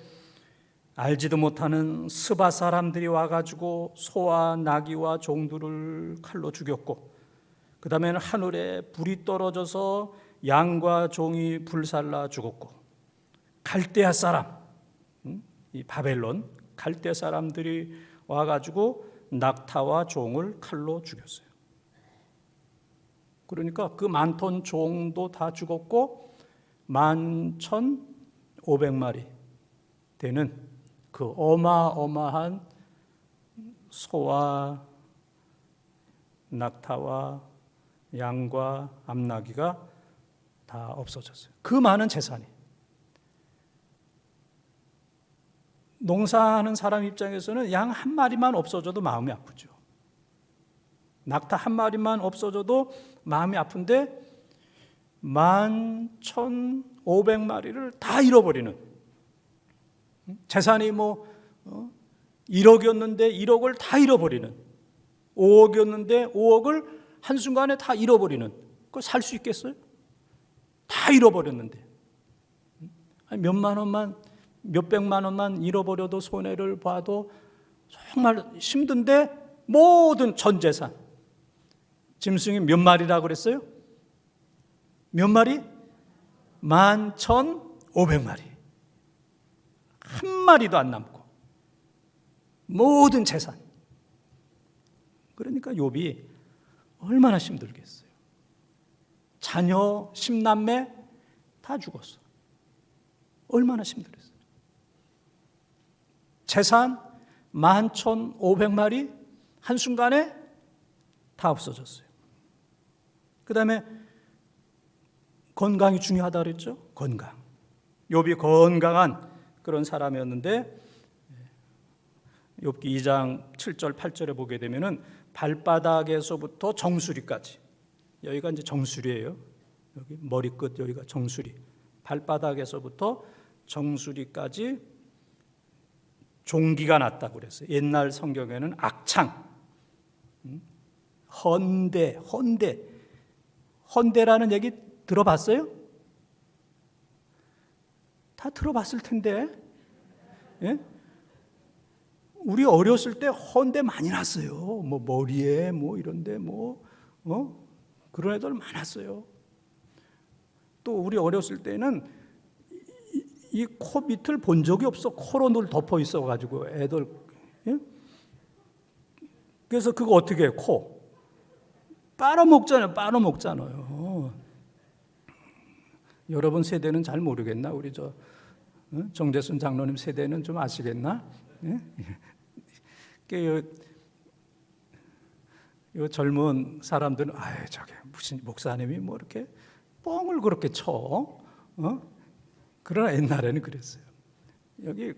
Speaker 1: 알지도 못하는 스바 사람들이 와가지고 소와 나귀와 종들을 칼로 죽였고, 그 다음에는 하늘에 불이 떨어져서 양과 종이 불살라 죽었고, 갈대아 사람, 이 바벨론 갈대아 사람들이 와가지고 낙타와 종을 칼로 죽였어요. 그러니까 그 많던 종도 다 죽었고 11,500마리 되는 그 어마어마한 소와 낙타와 양과 암나귀가 다 없어졌어요. 그 많은 재산이. 농사하는 사람 입장에서는 양 한 마리만 없어져도 마음이 아프죠. 낙타 한 마리만 없어져도 마음이 아픈데 11,500마리를 다 잃어버리는, 재산이 1억이었는데 1억을 다 잃어버리는, 5억이었는데 5억을 한순간에 다 잃어버리는, 그거 살 수 있겠어요? 다 잃어버렸는데 몇만 원만, 몇백만 원만 잃어버려도 손해를 봐도 정말 힘든데 모든 전 재산. 짐승이 몇 마리라고 그랬어요? 몇 마리? 11,500마리. 한 마리도 안 남고 모든 재산. 그러니까 욥이 얼마나 힘들겠어요. 자녀 10남매 다 죽었어. 얼마나 힘들었어요. 재산 11,500마리 한순간에 다 없어졌어요. 그 다음에 건강이 중요하다고 그랬죠. 건강. 욥이 건강한 그런 사람이었는데 욥기 2장 7절 8절에 보게 되면은 발바닥에서부터 정수리까지, 여기가 이제 정수리예요. 여기 머리끝 여기가 정수리. 발바닥에서부터 정수리까지 종기가 났다고 그랬어요. 옛날 성경에는 악창, 헌대라는 얘기 들어봤어요? 다 들어봤을 텐데. 예? 우리 어렸을 때 헌대 많이 났어요. 머리에 이런데 그런 애들 많았어요. 또 우리 어렸을 때는 이 코 밑을 본 적이 없어. 코로 늘 덮어 있어가지고 애들. 예? 그래서 그거 어떻게 해? 코 빨아먹잖아요. 여러분 세대는 잘 모르겠나? 우리 정재순 장로님 세대는 좀 아시겠나? 예? 요 젊은 사람들은 저게 무슨 목사님이 뭐 이렇게 뻥을 그렇게 쳐? 그러나 옛날에는 그랬어요. 여기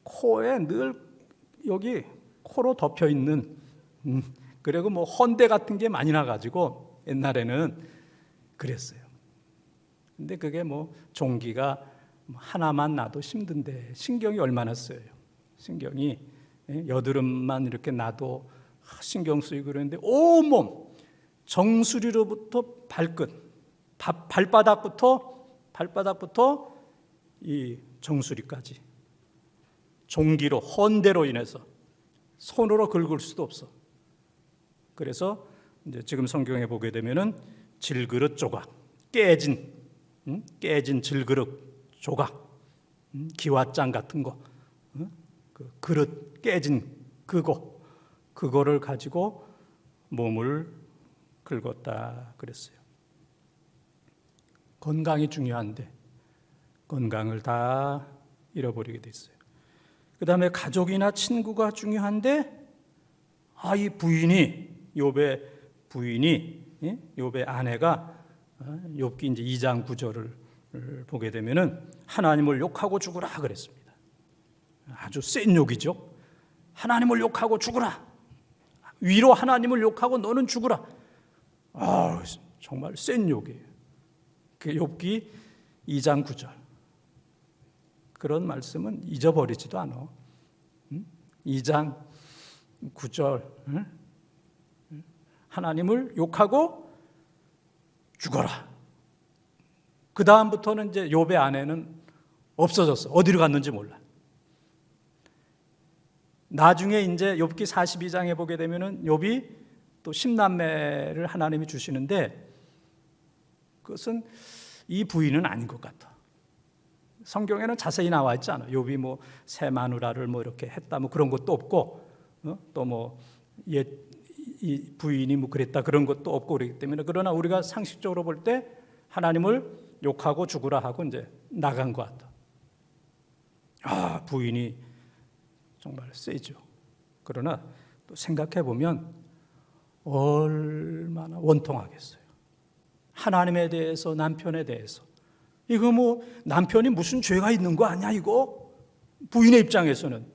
Speaker 1: 코에 늘 여기 코로 덮여 있는 그리고 뭐 헌대 같은 게 많이 나가지고 옛날에는 그랬어요. 근데 그게 뭐 종기가 하나만 나도 힘든데 신경이 얼마나 쓰여요. 신경이 여드름만 이렇게 나도 신경 쓰이고 그러는데 온몸 정수리로부터 발끝 발바닥부터 이 정수리까지 종기로 헌대로 인해서 손으로 긁을 수도 없어. 그래서 이제 지금 성경에 보게 되면은 질그릇 조각, 깨진 질그릇 조각, 기와장 같은 거, 그 그릇 깨진 그거를 가지고 몸을 긁었다 그랬어요. 건강이 중요한데 건강을 다 잃어버리게 됐어요. 그 다음에 가족이나 친구가 중요한데 이 부인이 욥의 부인이 욥의 아내가 욥기 이제 2장 9절을 보게 되면은 하나님을 욕하고 죽으라 그랬습니다. 아주 센 욕이죠. 하나님을 욕하고 죽으라. 위로 하나님을 욕하고 너는 죽으라. 정말 센 욕이에요. 그 욥기 2장 9절. 그런 말씀은 잊어버리지도 않아. 2장 9절. 하나님을 욕하고 죽어라. 그 다음부터는 이제 욥의 아내는 없어졌어. 어디로 갔는지 몰라. 나중에 이제 욥기 42장에 보게 되면은 욥이 또 10남매를 하나님이 주시는데 그것은 이 부인은 아닌 것 같아. 성경에는 자세히 나와 있지 않아. 욥이 뭐 새 마누라를 뭐 이렇게 했다 뭐 그런 것도 없고 또 뭐 이 부인이 뭐 그랬다 그런 것도 없고 그렇기 때문에 그러나 우리가 상식적으로 볼 때 하나님을 욕하고 죽으라 하고 이제 나간 것 같아. 부인이 정말 세죠. 그러나 또 생각해 보면 얼마나 원통하겠어요. 하나님에 대해서 남편에 대해서 이거 뭐 남편이 무슨 죄가 있는 거 아니야 이거? 부인의 입장에서는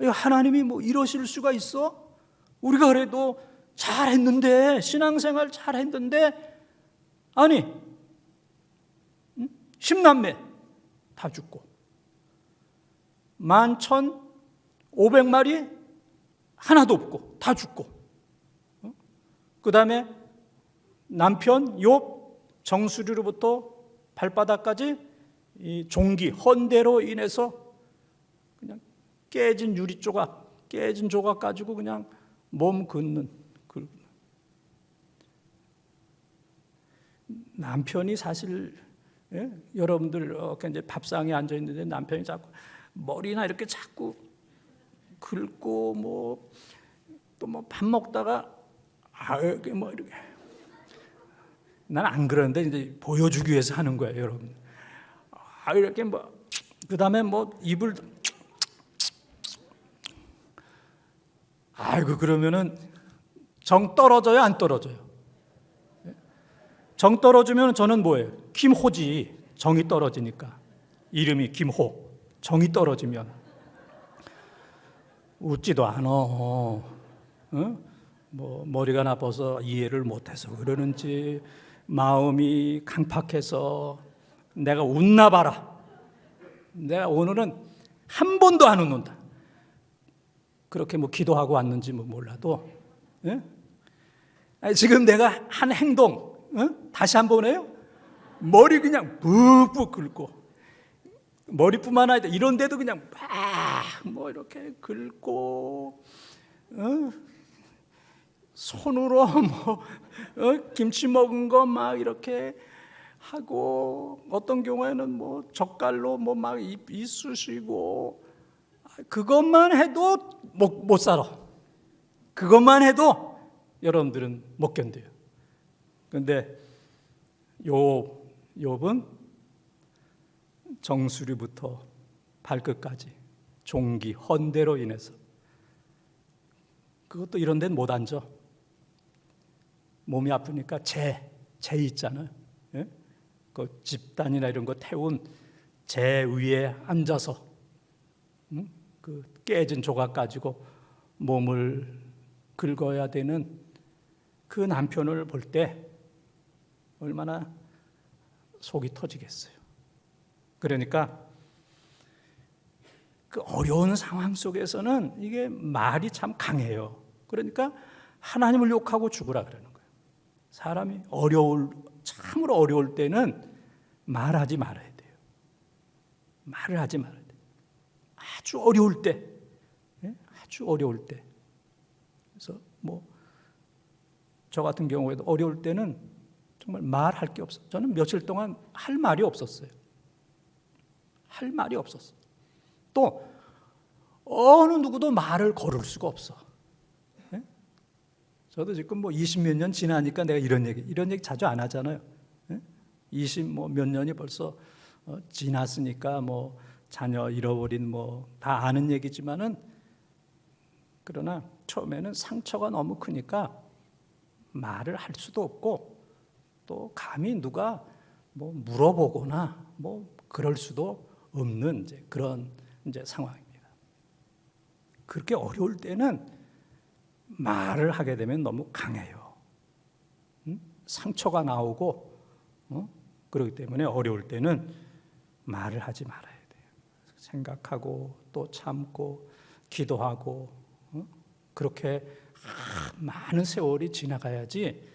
Speaker 1: 하나님이 뭐 이러실 수가 있어? 우리가 그래도 잘했는데 신앙생활 잘했는데 아니 10남매 다 죽고 11,500마리 하나도 없고 다 죽고 그 다음에 남편 욥 정수리로부터 발바닥까지 이 종기 헌대로 인해서 그냥 깨진 유리 조각 깨진 조각 가지고 그냥 몸 긋는 남편이 사실 여러분들 이제 밥상에 앉아 있는데 남편이 자꾸 머리나 이렇게 자꾸 긁고 뭐 또 뭐 밥 먹다가 이렇게 뭐 이렇게 난 안 그러는데 이제 보여주기 위해서 하는 거예요, 여러분. 이렇게 뭐 그다음에 뭐 입을 그러면은 정 떨어져요, 안 떨어져요? 정 떨어지면 저는 뭐예요? 김호지. 정이 떨어지니까. 이름이 김호. 정이 떨어지면 웃지도 않아. 뭐 머리가 나빠서 이해를 못해서 그러는지 마음이 강팍해서 내가 웃나 봐라. 내가 오늘은 한 번도 안 웃는다. 그렇게 뭐 기도하고 왔는지 뭐 몰라도 지금 내가 한 행동 다시 한번 해요. 머리 그냥 푹푹 긁고 머리뿐만 아니라 이런 데도 그냥 막 뭐 이렇게 긁고 손으로 뭐 김치 먹은 거 막 이렇게 하고 어떤 경우에는 뭐 젓갈로 뭐 막 이쑤시고 그것만 해도 못 살아. 그것만 해도 여러분들은 못 견뎌요. 그런데 욥은 정수리부터 발끝까지 종기 헌대로 인해서 그것도 이런 데는 못 앉아. 몸이 아프니까 재 있잖아요. 예? 그 집단이나 이런 거 태운 재 위에 앉아서 그 깨진 조각 가지고 몸을 긁어야 되는 그 남편을 볼 때 얼마나 속이 터지겠어요. 그러니까 그 어려운 상황 속에서는 이게 말이 참 강해요. 그러니까 하나님을 욕하고 죽으라 그러는 거예요. 사람이 참으로 어려울 때는 말하지 말아야 돼요. 말을 하지 말아야 돼요. 아주 어려울 때, 아주 어려울 때. 그래서 뭐 저 같은 경우에도 어려울 때는 정말 말할 게 없어요. 저는 며칠 동안 할 말이 없었어요. 할 말이 없었어요. 또 어느 누구도 말을 걸을 수가 없어. 저도 지금 뭐 20몇 년 지나니까 내가 이런 얘기 자주 안 하잖아요. 20 몇 년이 벌써 지났으니까 뭐 자녀 잃어버린 뭐 다 아는 얘기지만은 그러나 처음에는 상처가 너무 크니까 말을 할 수도 없고 또 감히 누가 뭐 물어보거나 뭐 그럴 수도 없는 그런 상황입니다. 그렇게 어려울 때는 말을 하게 되면 너무 강해요. 상처가 나오고 그렇기 때문에 어려울 때는 말을 하지 말아야 돼요. 생각하고 또 참고 기도하고 그렇게 많은 세월이 지나가야지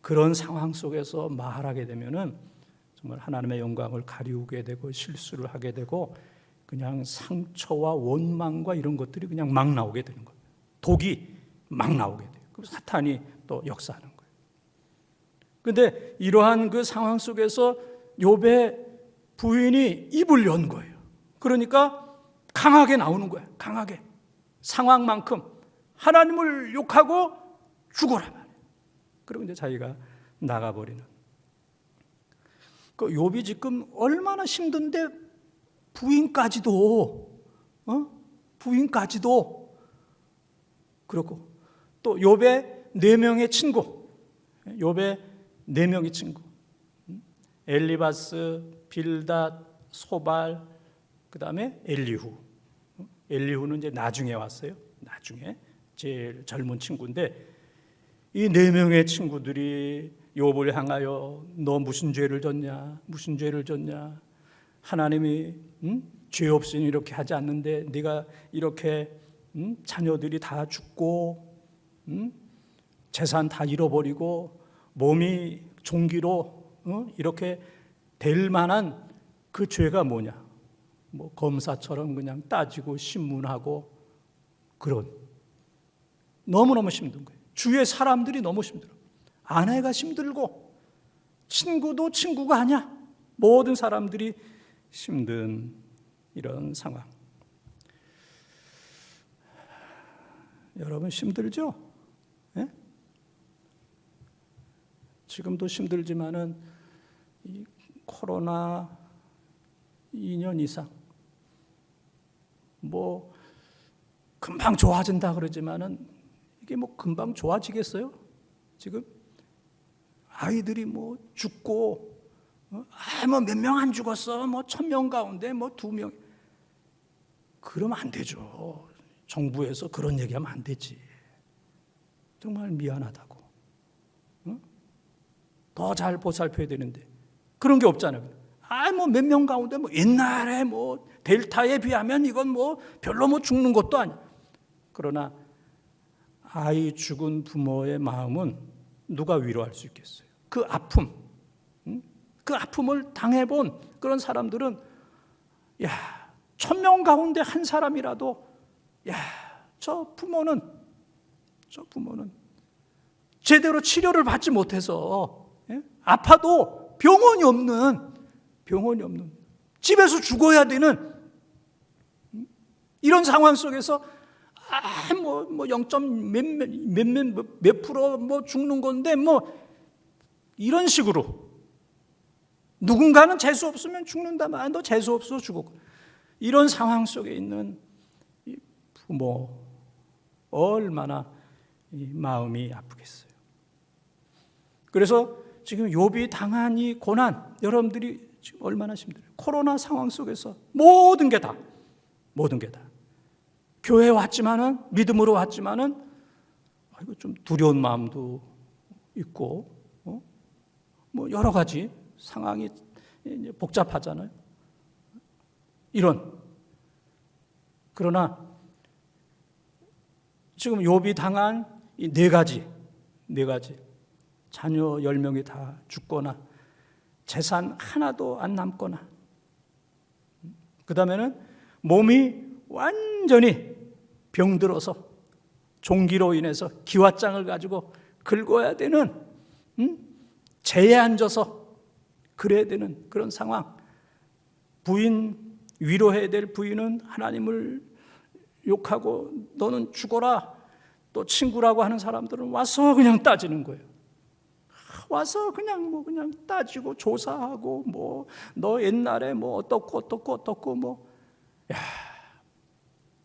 Speaker 1: 그런 상황 속에서 말하게 되면은 정말 하나님의 영광을 가리우게 되고 실수를 하게 되고 그냥 상처와 원망과 이런 것들이 그냥 막 나오게 되는 거예요. 독이 막 나오게 돼요. 그럼 사탄이 또 역사하는 거예요. 그런데 이러한 그 상황 속에서 욥의 부인이 입을 연 거예요. 그러니까 강하게 나오는 거예요. 강하게. 상황만큼 하나님을 욕하고 죽어라 말이에요. 그리고 이제 자기가 나가버리는. 그 욥이 지금 얼마나 힘든데 부인까지도 그렇고 또 욥의 4명의 친구, 욥의 4명의 친구, 엘리바스, 빌닷, 소발, 그 다음에 엘리후. 엘리후는 이제 나중에 왔어요. 나중에 제일 젊은 친구인데 이 4명의 친구들이 욥을 향하여 너 무슨 죄를 졌냐, 무슨 죄를 졌냐? 하나님이 죄 없이는 이렇게 하지 않는데 네가 이렇게 자녀들이 다 죽고 재산 다 잃어버리고 몸이 종기로 이렇게 될 만한 그 죄가 뭐냐? 뭐 검사처럼 그냥 따지고 신문하고 그런 너무너무 힘든 거예요. 주위의 사람들이 너무 힘들어. 아내가 힘들고 친구도 친구가 아니야. 모든 사람들이 힘든 이런 상황. 여러분 힘들죠? 네? 지금도 힘들지만은 이 코로나 2년 이상 뭐 금방 좋아진다 그러지만은 이게 뭐 금방 좋아지겠어요? 지금 아이들이 뭐 죽고 뭐 몇 명 안 죽었어. 뭐 1000명 가운데 뭐 2명. 그러면 안 되죠. 정부에서 그런 얘기하면 안 되지. 정말 미안하다고. 더 잘 보살펴야 되는데 그런 게 없잖아요. 뭐 몇 명 가운데 뭐 옛날에 뭐 델타에 비하면 이건 뭐 별로 뭐 죽는 것도 아니야. 그러나 아이 죽은 부모의 마음은 누가 위로할 수 있겠어요? 그 아픔, 그 아픔을 당해본 그런 사람들은 1000명 가운데 한 사람이라도 저 부모는 제대로 치료를 받지 못해서 아파도 병원이 없는 집에서 죽어야 되는 이런 상황 속에서 뭐 0. 몇 프로 뭐 죽는 건데 뭐 이런 식으로 누군가는 재수 없으면 죽는다. 너 재수 없어 죽어. 이런 상황 속에 있는 이 부모 얼마나 이 마음이 아프겠어요. 그래서 지금 욥이 당한 이 고난, 여러분들이 지금 얼마나 힘들어요. 코로나 상황 속에서 모든 게 다 교회에 왔지만은, 믿음으로 왔지만은 좀 두려운 마음도 있고 뭐 여러 가지 상황이 복잡하잖아요. 그러나 지금 욥이 당한 이 네 가지 자녀 10명이 다 죽거나 재산 하나도 안 남거나, 그 다음에는 몸이 완전히 병들어서 종기로 인해서 기왓장을 가지고 긁어야 되는, 재에 앉아서 그래야 되는 그런 상황. 부인, 위로해야 될 부인은 하나님을 욕하고 너는 죽어라. 또 친구라고 하는 사람들은 와서 그냥 따지는 거예요. 와서 그냥 따지고 조사하고 뭐 너 옛날에 뭐 어떻고 뭐. 야,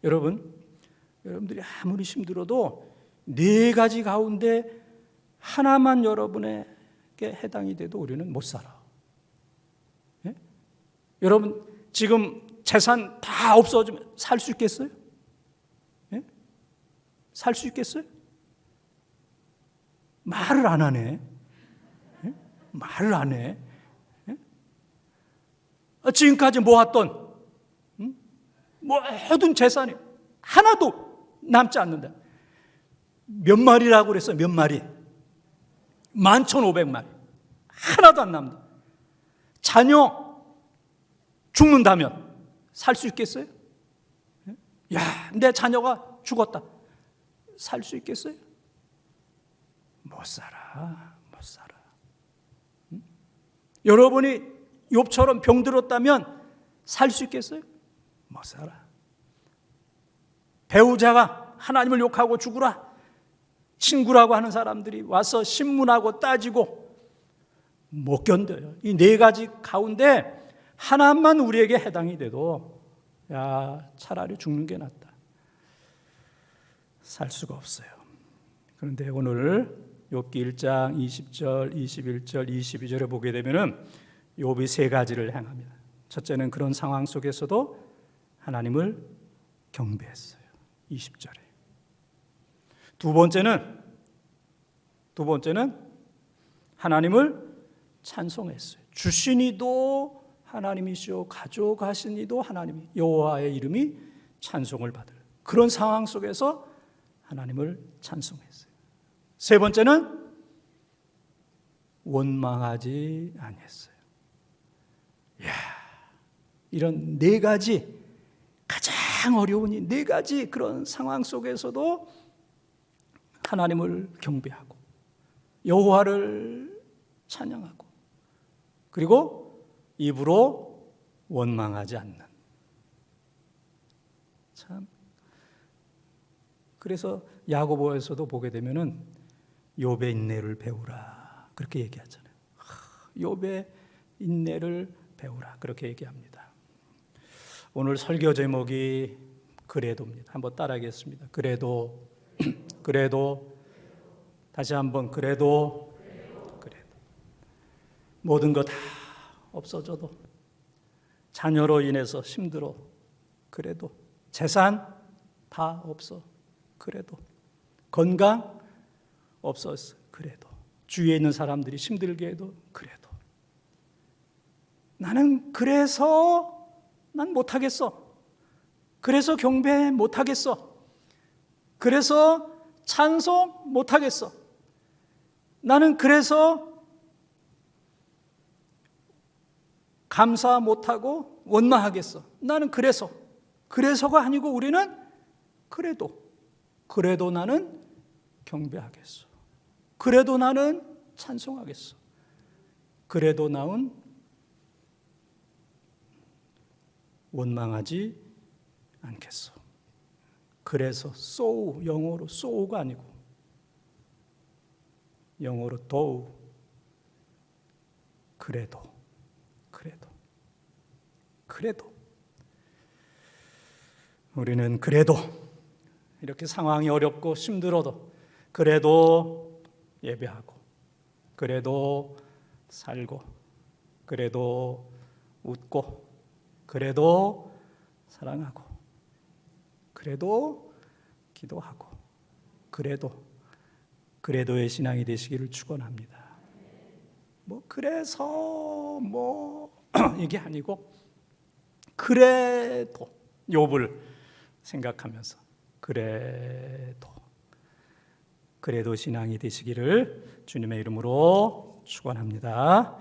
Speaker 1: 여러분들이 아무리 힘들어도 네 가지 가운데 하나만 여러분에게 해당이 돼도 우리는 못 살아. 예? 여러분 지금 재산 다 없어지면 살 수 있겠어요? 예? 살 수 있겠어요? 말을 안 하네. 예? 말을 안 해. 예? 지금까지 모았던 모든 재산이 하나도 남지 않는다. 몇 마리라고 그랬어요? 몇 마리? 11,500마리. 하나도 안 남는다. 자녀 죽는다면 살 수 있겠어요? 야, 내 자녀가 죽었다. 살 수 있겠어요? 못 살아. 여러분이 욥처럼 병들었다면 살 수 있겠어요? 못 살아. 배우자가 하나님을 욕하고 죽으라. 친구라고 하는 사람들이 와서 신문하고 따지고 못 견뎌요. 이 네 가지 가운데 하나만 우리에게 해당이 돼도 야, 차라리 죽는 게 낫다. 살 수가 없어요. 그런데 오늘 욥기 1장 20절, 21절, 22절에 보게 되면은 욥이 세 가지를 행합니다. 첫째는 그런 상황 속에서도 하나님을 경배했어요. 20절에. 두 번째는 하나님을 찬송했어요. 주신 이도 하나님이시오, 가져가신 이도 하나님이, 여호와의 이름이 찬송을 받을 그런 상황 속에서 하나님을 찬송했어요. 세 번째는 원망하지 아니했어요. 이야, 이런 네 가지, 가장 어려운 이 네 가지 그런 상황 속에서도 하나님을 경배하고 여호와를 찬양하고 그리고 입으로 원망하지 않는. 참, 그래서 야고보에서도 보게 되면은 욥의 인내를 배우라 그렇게 얘기하잖아요. 욥의 인내를 배우라 그렇게 얘기합니다. 오늘 설교 제목이 그래도입니다. 한번 따라하겠습니다. 그래도 다시 한번 그래도 모든 거 다 없어져도 자녀로 인해서 힘들어 그래도 재산 다 없어 그래도 건강 없었어 그래도 주위에 있는 사람들이 힘들게 해도 그래도 나는 그래서 난 못하겠어. 그래서 경배 못하겠어. 그래서 찬송 못하겠어. 나는 그래서 감사 못하고 원망하겠어. 나는 그래서가 아니고 우리는 그래도 나는 경배하겠어. 그래도 나는 찬송하겠어. 그래도 나은 원망하지 않겠소. 그래서 so, 영어로 so가 아니고 영어로 though, 그래도 우리는 그래도 이렇게 상황이 어렵고 힘들어도 그래도 예배하고 그래도 살고 그래도 웃고 그래도 사랑하고 그래도 기도하고 그래도의 신앙이 되시기를 축원합니다. 그래서 이게 아니고 그래도 욥을 생각하면서 그래도 신앙이 되시기를 주님의 이름으로 축원합니다.